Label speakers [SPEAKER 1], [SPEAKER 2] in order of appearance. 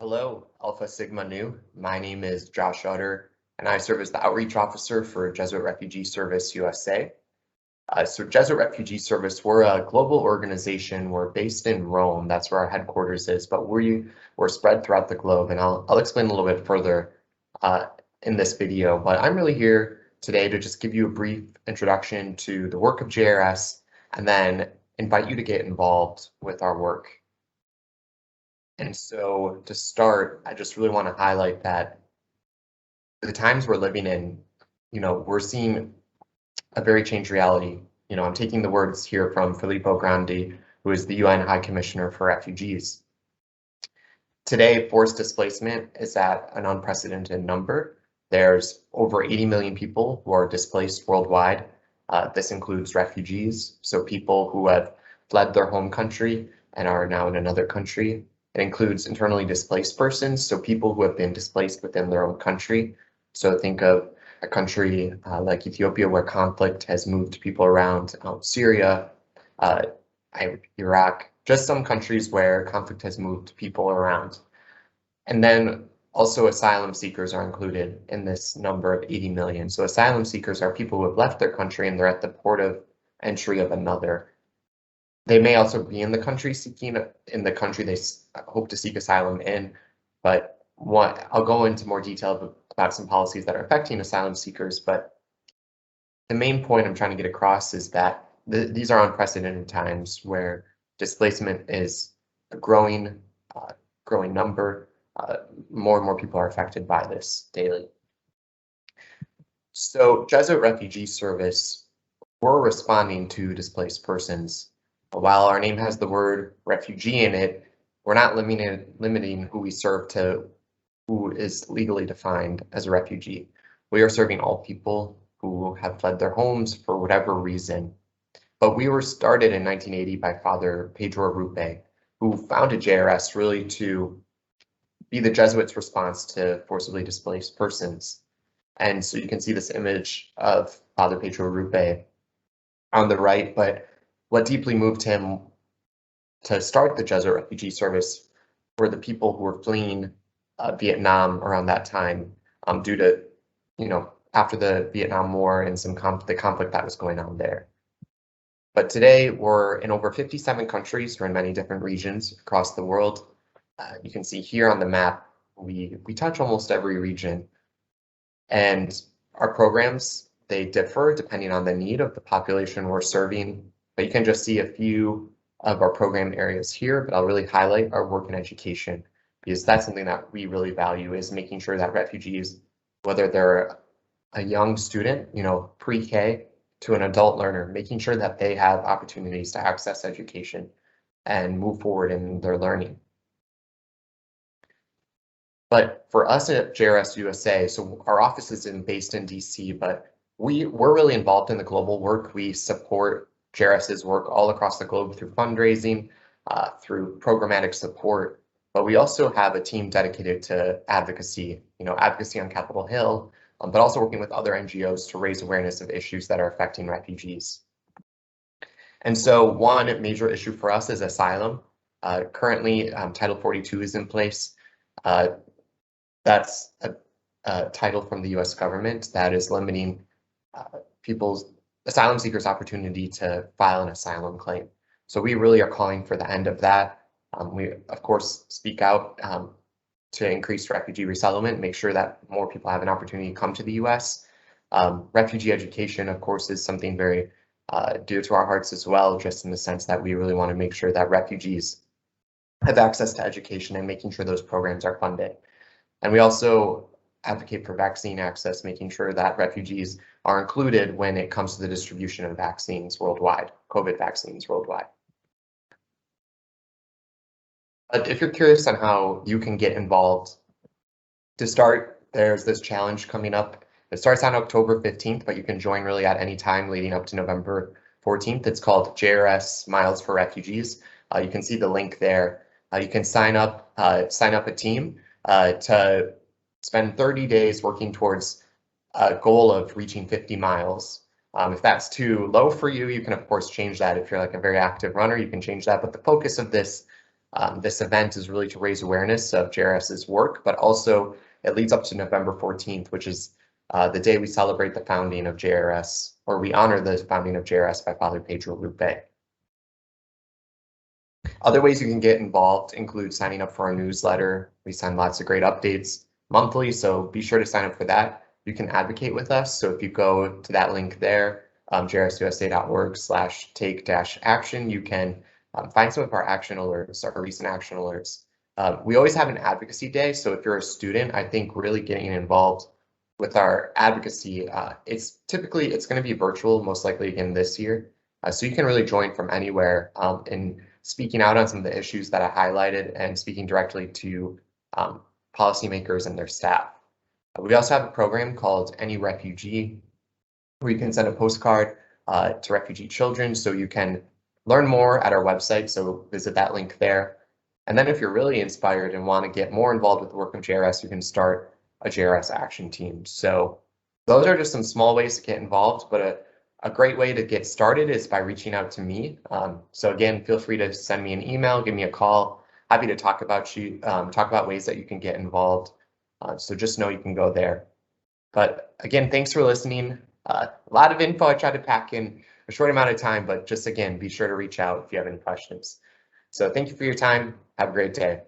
[SPEAKER 1] Hello, Alpha Sigma Nu. My name is Josh Utter, and I serve as the Outreach Officer for Jesuit Refugee Service USA. So Jesuit Refugee Service, we're a global organization. We're based in Rome. That's where our headquarters is, but we're spread throughout the globe, and I'll explain a little bit further in this video. But I'm really here today to just give you a brief introduction to the work of JRS, and then invite you to get involved with our work. And so to start, I just really want to highlight that the times we're living in, we're seeing a very changed reality. I'm taking the words here from Filippo Grandi, who is the UN High Commissioner for Refugees. Today, forced displacement is at an unprecedented number. There's over 80 million people who are displaced worldwide. This includes refugees, so people who have fled their home country and are now in another country. It includes internally displaced persons, so people who have been displaced within their own country. So think of a country like Ethiopia, where conflict has moved people around, Syria, Iraq, just some countries where conflict has moved people around. And then also asylum seekers are included in this number of 80 million. So asylum seekers are people who have left their country and they're at the port of entry of another. They may also be in the country they hope to seek asylum in, but I'll go into more detail about some policies that are affecting asylum seekers. But the main point I'm trying to get across is that these are unprecedented times where displacement is a growing number. More and more people are affected by this daily. So Jesuit Refugee Service, we're responding to displaced persons. While our name has the word refugee in it, we're not limiting who we serve to who is legally defined as a refugee. We are serving all people who have fled their homes for whatever reason. But we were started in 1980 by Father Pedro Rupe, who founded JRS really to be the Jesuits' response to forcibly displaced persons. And so you can see this image of Father Pedro Rupe on the right, but what deeply moved him to start the Jesuit Refugee Service were the people who were fleeing Vietnam around that time due to, after the Vietnam War and the conflict that was going on there. But today we're in over 57 countries. We're in many different regions across the world. You can see here on the map, we touch almost every region. And our programs, they differ depending on the need of the population we're serving. But you can just see a few of our program areas here, but I'll really highlight our work in education, because that's something that we really value, is making sure that refugees, whether they're a young student, pre-K to an adult learner, making sure that they have opportunities to access education and move forward in their learning. But for us at JRS USA, so our office is based in DC, but we're really involved in the global work. We support JRS's work all across the globe through fundraising, through programmatic support, but we also have a team dedicated to advocacy, advocacy on Capitol Hill, but also working with other NGOs to raise awareness of issues that are affecting refugees. And so one major issue for us is asylum. Currently, Title 42 is in place. That's a title from the US government that is limiting asylum seekers' opportunity to file an asylum claim. So we really are calling for the end of that. We, of course, speak out to increase refugee resettlement, make sure that more people have an opportunity to come to the US. Refugee education, of course, is something very dear to our hearts as well, just in the sense that we really want to make sure that refugees have access to education and making sure those programs are funded. And we also advocate for vaccine access, making sure that refugees are included when it comes to the distribution of vaccines worldwide, COVID vaccines worldwide. But if you're curious on how you can get involved, to start, there's this challenge coming up. It starts on October 15th, but you can join really at any time leading up to November 14th. It's called JRS Miles for Refugees. You can see the link there. You can sign up a team to spend 30 days working towards a goal of reaching 50 miles. If that's too low for you, you can of course change that. If you're like a very active runner, you can change that. But the focus of this This event is really to raise awareness of JRS's work, but also it leads up to November 14th, which is the day we celebrate the founding of JRS, or we honor the founding of JRS by Father Pedro Lupe. Other ways you can get involved include signing up for our newsletter. We send lots of great updates monthly, so be sure to sign up for that. You can advocate with us, so if you go to that link there, jrsusa.org/take-action, you can find some of our action alerts, our recent action alerts. We always have an advocacy day, so if you're a student, I think really getting involved with our advocacy, it's going to be virtual, most likely again this year. So you can really join from anywhere in speaking out on some of the issues that I highlighted and speaking directly to policymakers and their staff. We also have a program called Any Refugee, where you can send a postcard to refugee children, so you can learn more at our website, so visit that link there. And then if you're really inspired and want to get more involved with the work of JRS, you can start a JRS action team. So those are just some small ways to get involved, but a great way to get started is by reaching out to me. So again, feel free to send me an email, give me a call. Happy to talk about ways that you can get involved. So just know you can go there. But again, thanks for listening. A lot of info I tried to pack in a short amount of time, but just again, be sure to reach out if you have any questions. So thank you for your time. Have a great day.